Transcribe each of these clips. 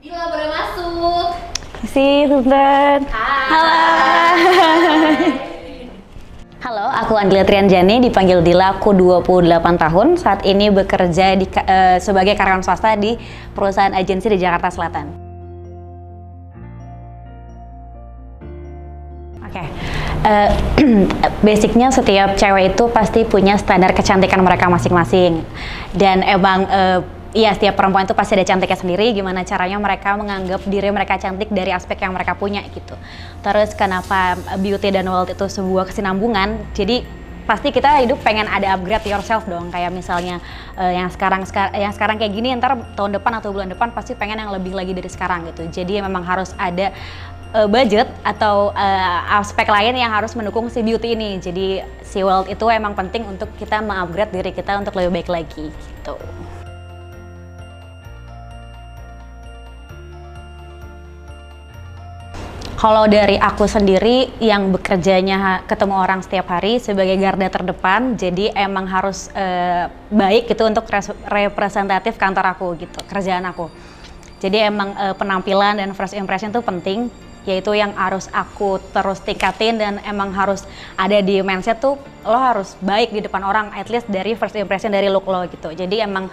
Dila boleh masuk. Si Sultan. Halo. Halo, aku Andila Trianjani, dipanggil Dila. Aku 28 tahun. Saat ini bekerja sebagai karyawan swasta di perusahaan agensi di Jakarta Selatan. Oke. Basicnya setiap cewek itu pasti punya standar kecantikan mereka masing-masing. Dan emang iya, setiap perempuan itu pasti ada cantiknya sendiri. Gimana caranya mereka menganggap diri mereka cantik dari aspek yang mereka punya gitu. Terus kenapa beauty dan wealth itu sebuah kesinambungan? Jadi pasti kita hidup pengen ada upgrade yourself dong. Kayak misalnya yang sekarang kayak gini, ntar tahun depan atau bulan depan pasti pengen yang lebih lagi dari sekarang gitu. Jadi memang harus ada budget atau aspek lain yang harus mendukung si beauty ini. Jadi si wealth itu emang penting untuk kita mengupgrade diri kita untuk lebih baik lagi gitu. Kalau dari aku sendiri yang bekerjanya ketemu orang setiap hari sebagai garda terdepan, jadi emang harus baik gitu untuk representatif kantor aku gitu, kerjaan aku. Jadi emang penampilan dan first impression itu penting, yaitu yang harus aku terus tingkatin dan emang harus ada di mindset tuh lo harus baik di depan orang, at least dari first impression dari look lo gitu. Jadi emang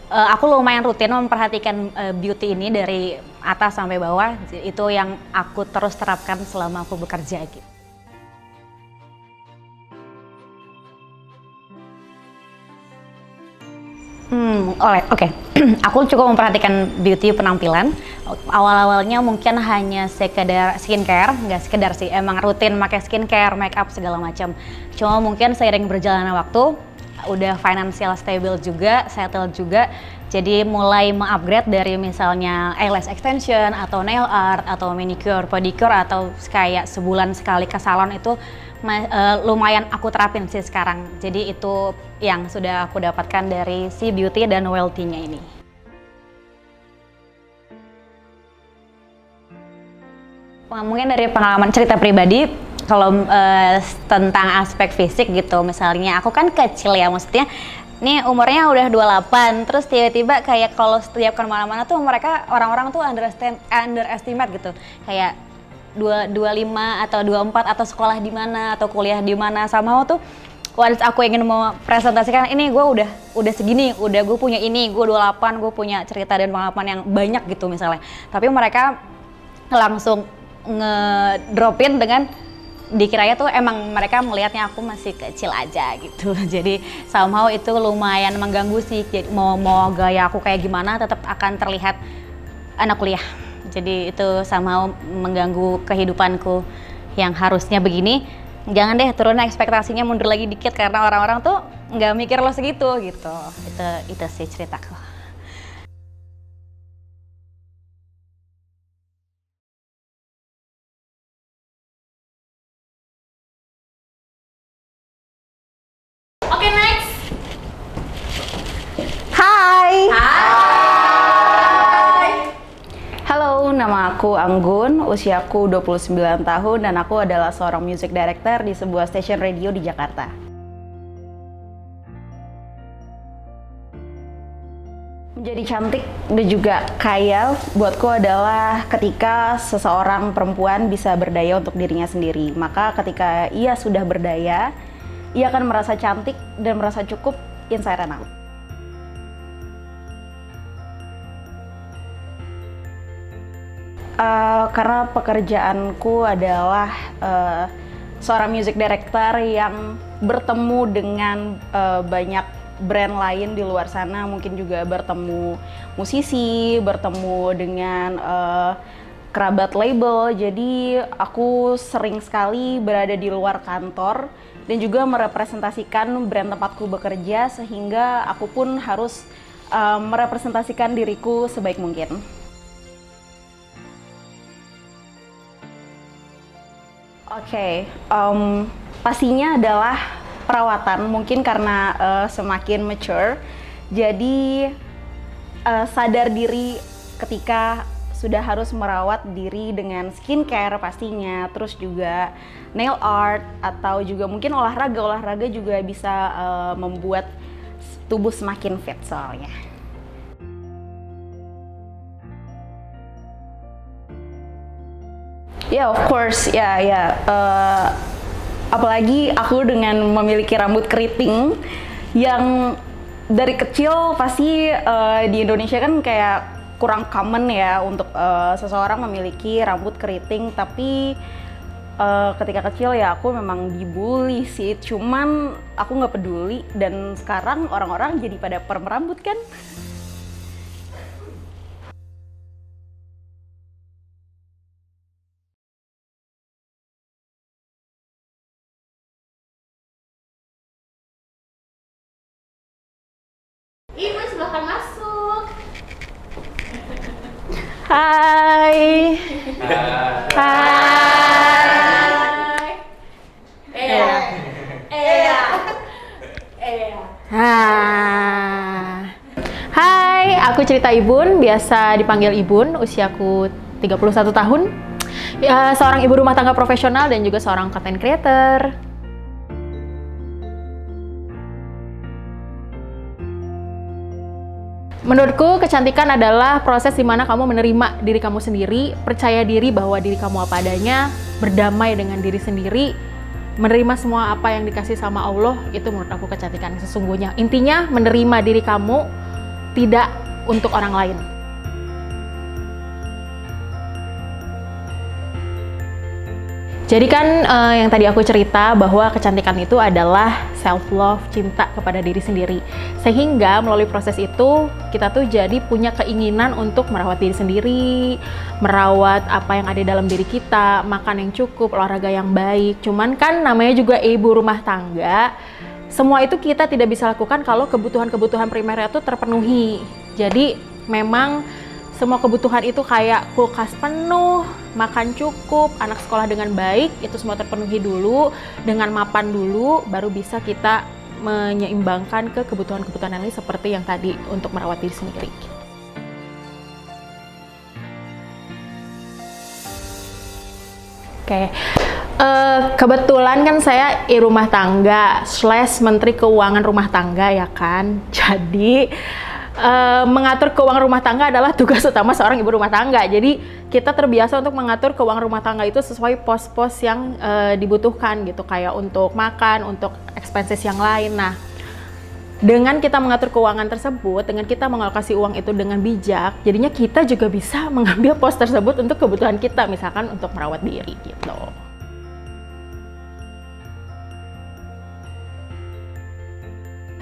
aku lumayan rutin memperhatikan beauty ini dari atas sampai bawah. Itu yang aku terus terapkan selama aku bekerja gitu. Oke. Aku cukup memperhatikan beauty penampilan. Awal-awalnya mungkin hanya sekedar skincare, nggak sekedar sih, emang rutin pakai skincare, make up segala macam. Cuma mungkin seiring berjalannya waktu, udah financial stable juga, settle juga, jadi mulai mengupgrade dari misalnya eyelash extension atau nail art atau manicure, pedicure atau kayak sebulan sekali ke salon itu lumayan aku terapin sih sekarang. Jadi itu yang sudah aku dapatkan dari si beauty dan wealthy-nya ini. Mungkin dari pengalaman cerita pribadi, kalau tentang aspek fisik gitu, misalnya aku kan kecil ya, maksudnya nih umurnya udah 28, terus tiba-tiba kayak kalau setiap kemana-mana tuh mereka orang-orang tuh underestimate gitu, kayak 25 atau 24 atau sekolah di mana atau kuliah di mana, somehow tuh once aku ingin mau presentasikan ini gue udah segini, udah gue punya ini, gue 28, gue punya cerita dan pengalaman yang banyak gitu misalnya, tapi mereka langsung ngedropin dengan dikiranya tuh emang mereka melihatnya aku masih kecil aja gitu. Jadi somehow itu lumayan mengganggu sih. Jadi mau gaya aku kayak gimana tetap akan terlihat anak kuliah. Jadi itu somehow mengganggu kehidupanku yang harusnya begini. Jangan deh turun ekspektasinya, mundur lagi dikit karena orang-orang tuh nggak mikir lo segitu gitu. Itu sih ceritaku. Oke, next. Hai. Hai. Halo, nama aku Anggun, usiaku 29 tahun dan aku adalah seorang music director di sebuah stasiun radio di Jakarta. Menjadi cantik dan juga kaya buatku adalah ketika seseorang perempuan bisa berdaya untuk dirinya sendiri. Maka ketika ia sudah berdaya, ia akan merasa cantik dan merasa cukup inside and out. Karena pekerjaanku adalah seorang music director yang bertemu dengan banyak brand lain di luar sana, mungkin juga bertemu musisi, bertemu dengan kerabat label. Jadi aku sering sekali berada di luar kantor dan juga merepresentasikan brand tempatku bekerja, sehingga aku pun harus merepresentasikan diriku sebaik mungkin. Oke, pastinya adalah perawatan, mungkin karena semakin mature, jadi sadar diri ketika sudah harus merawat diri dengan skincare pastinya, terus juga nail art, atau juga mungkin olahraga juga bisa membuat tubuh semakin fit soalnya. Ya, of course, apalagi aku dengan memiliki rambut keriting yang dari kecil pasti di Indonesia kan kayak kurang common ya untuk seseorang memiliki rambut keriting, tapi ketika kecil ya aku memang dibully sih, cuman aku nggak peduli, dan sekarang orang-orang jadi pada perm rambut kan. Ibu silahkan masuk. Hai. Hai. Hai, aku Cerita Ibun, biasa dipanggil Ibun, usiaku 31 tahun. Ya, seorang ibu rumah tangga profesional dan juga seorang content creator. Menurutku, kecantikan adalah proses di mana kamu menerima diri kamu sendiri, percaya diri bahwa diri kamu apa adanya, berdamai dengan diri sendiri, menerima semua apa yang dikasih sama Allah. Itu menurut aku kecantikan sesungguhnya. Intinya menerima diri kamu, tidak untuk orang lain. Jadi kan yang tadi aku cerita bahwa kecantikan itu adalah self-love, cinta kepada diri sendiri. Sehingga melalui proses itu kita tuh jadi punya keinginan untuk merawat diri sendiri, merawat apa yang ada dalam diri kita, makan yang cukup, olahraga yang baik. Cuman kan namanya juga ibu rumah tangga, semua itu kita tidak bisa lakukan kalau kebutuhan-kebutuhan primer itu terpenuhi. Jadi memang semua kebutuhan itu kayak kulkas penuh, makan cukup, anak sekolah dengan baik, itu semua terpenuhi dulu, dengan mapan dulu, baru bisa kita menyeimbangkan ke kebutuhan-kebutuhan lain seperti yang tadi untuk merawat diri sendiri. Oke. Kebetulan kan saya rumah tangga / menteri keuangan rumah tangga ya kan. Jadi mengatur keuangan rumah tangga adalah tugas utama seorang ibu rumah tangga. Jadi kita terbiasa untuk mengatur keuangan rumah tangga itu sesuai pos-pos yang dibutuhkan gitu, kayak untuk makan, untuk expenses yang lain. Nah, dengan kita mengatur keuangan tersebut, dengan kita mengalokasi uang itu dengan bijak, jadinya kita juga bisa mengambil pos tersebut untuk kebutuhan kita, misalkan untuk merawat diri gitu.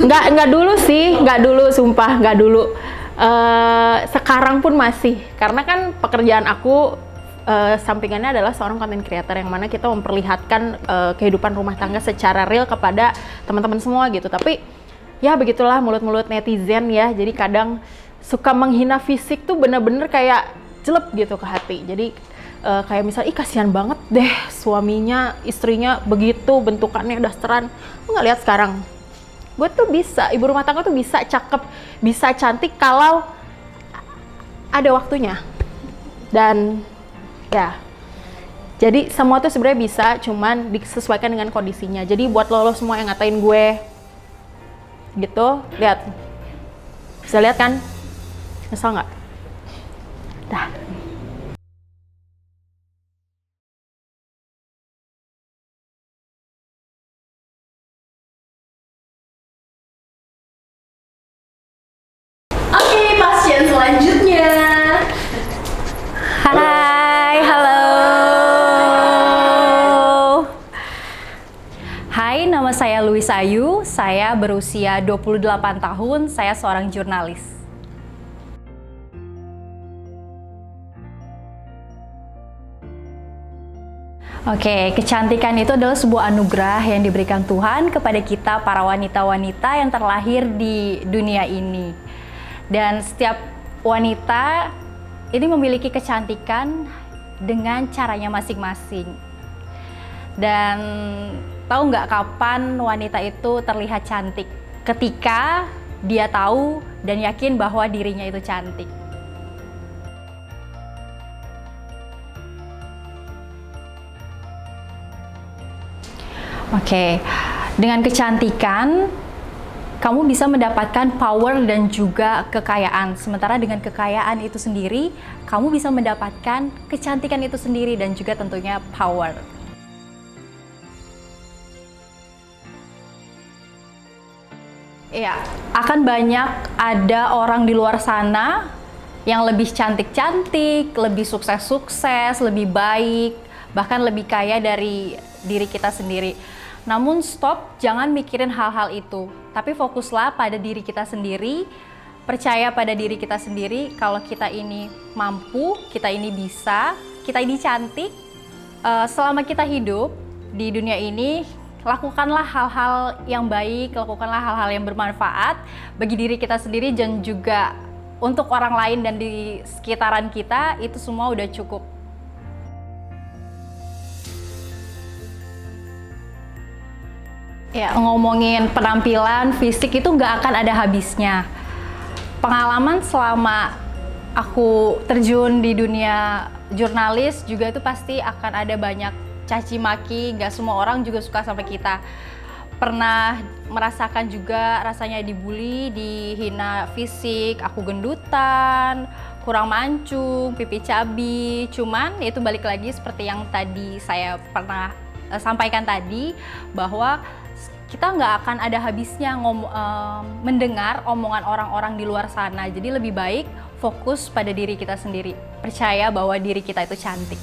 Nggak dulu sih, sumpah nggak dulu. Sekarang pun masih, karena kan pekerjaan aku sampingannya adalah seorang content creator, yang mana kita memperlihatkan kehidupan rumah tangga secara real kepada teman-teman semua gitu. Tapi ya begitulah mulut-mulut netizen ya, jadi kadang suka menghina fisik tuh bener-bener kayak jelek gitu ke hati. Jadi kayak misal, ih kasihan banget deh suaminya, istrinya begitu bentukannya dasteran. Lu nggak lihat sekarang? Gue tuh bisa, ibu rumah tangga tuh bisa cakep, bisa cantik kalau ada waktunya. Dan ya, jadi semua tuh sebenarnya bisa, cuman disesuaikan dengan kondisinya. Jadi buat lo semua yang ngatain gue gitu, lihat, bisa lihat kan? Nyesel nggak? Dah. Oke, pasien selanjutnya. Hai, halo. Hai, nama saya Louis Ayu. Saya berusia 28 tahun. Saya seorang jurnalis. Oke, kecantikan itu adalah sebuah anugerah yang diberikan Tuhan kepada kita para wanita-wanita yang terlahir di dunia ini. Dan setiap wanita ini memiliki kecantikan dengan caranya masing-masing. Dan tahu nggak kapan wanita itu terlihat cantik? Ketika dia tahu dan yakin bahwa dirinya itu cantik. Oke, dengan kecantikan kamu bisa mendapatkan power dan juga kekayaan. Sementara dengan kekayaan itu sendiri, kamu bisa mendapatkan kecantikan itu sendiri dan juga tentunya power. Iya, akan banyak ada orang di luar sana yang lebih cantik-cantik, lebih sukses-sukses, lebih baik, bahkan lebih kaya dari diri kita sendiri. Namun stop, jangan mikirin hal-hal itu. Tapi fokuslah pada diri kita sendiri, percaya pada diri kita sendiri kalau kita ini mampu, kita ini bisa, kita ini cantik. Selama kita hidup di dunia ini, lakukanlah hal-hal yang baik, lakukanlah hal-hal yang bermanfaat bagi diri kita sendiri dan juga untuk orang lain dan di sekitaran kita, itu semua udah cukup. Ya, ngomongin penampilan, fisik itu nggak akan ada habisnya. Pengalaman selama aku terjun di dunia jurnalis juga itu pasti akan ada banyak caci maki, nggak semua orang juga suka sama kita. Pernah merasakan juga rasanya dibully, dihina fisik, aku gendutan, kurang mancung, pipi cabi. Cuman itu balik lagi seperti yang tadi saya pernah sampaikan tadi, bahwa kita nggak akan ada habisnya mendengar omongan orang-orang di luar sana. Jadi lebih baik fokus pada diri kita sendiri. Percaya bahwa diri kita itu cantik.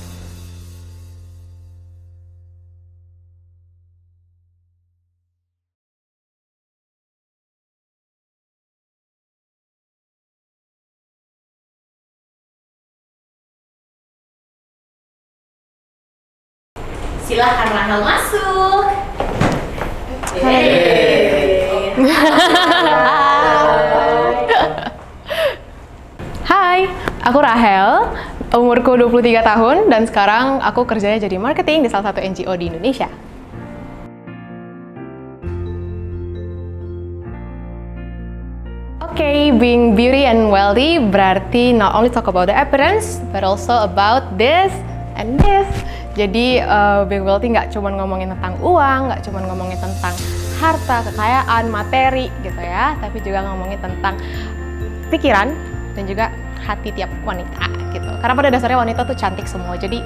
Silahkan Rahel masuk. Hai, aku Rahel, umurku 23 tahun dan sekarang aku kerjanya jadi marketing di salah satu NGO di Indonesia. Okay, being beauty and wealthy berarti not only talk about the appearance, but also about this and this. Jadi being wealthy nggak cuma ngomongin tentang uang, nggak cuma ngomongin tentang harta, kekayaan, materi gitu ya, tapi juga ngomongin tentang pikiran dan juga hati tiap wanita gitu. Karena pada dasarnya wanita tuh cantik semua, jadi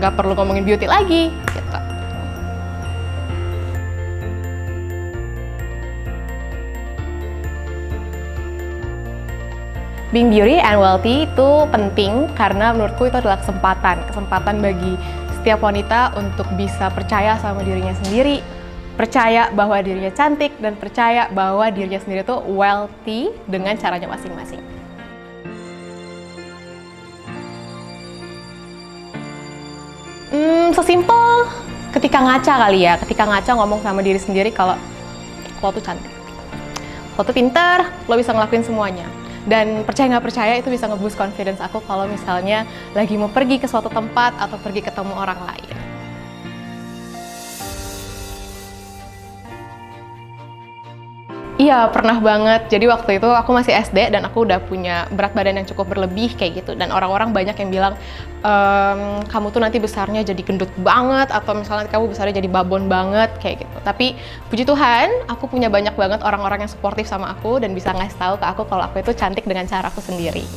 nggak perlu ngomongin beauty lagi gitu. Being beauty and wealthy itu penting karena menurutku itu adalah kesempatan bagi setiap wanita untuk bisa percaya sama dirinya sendiri, percaya bahwa dirinya cantik, dan percaya bahwa dirinya sendiri itu wealthy dengan caranya masing-masing. Sesimpel ketika ngaca kali ya, ketika ngaca ngomong sama diri sendiri kalau lo tuh cantik, lo tuh pinter, lo bisa ngelakuin semuanya. Dan percaya nggak percaya itu bisa nge-boost confidence aku kalau misalnya lagi mau pergi ke suatu tempat atau pergi ketemu orang lain. Iya, pernah banget. Jadi waktu itu aku masih SD dan aku udah punya berat badan yang cukup berlebih kayak gitu. Dan orang-orang banyak yang bilang, kamu tuh nanti besarnya jadi gendut banget, atau misalnya kamu besarnya jadi babon banget kayak gitu. Tapi puji Tuhan, aku punya banyak banget orang-orang yang suportif sama aku dan bisa ngasih tahu ke aku kalau aku itu cantik dengan cara aku sendiri.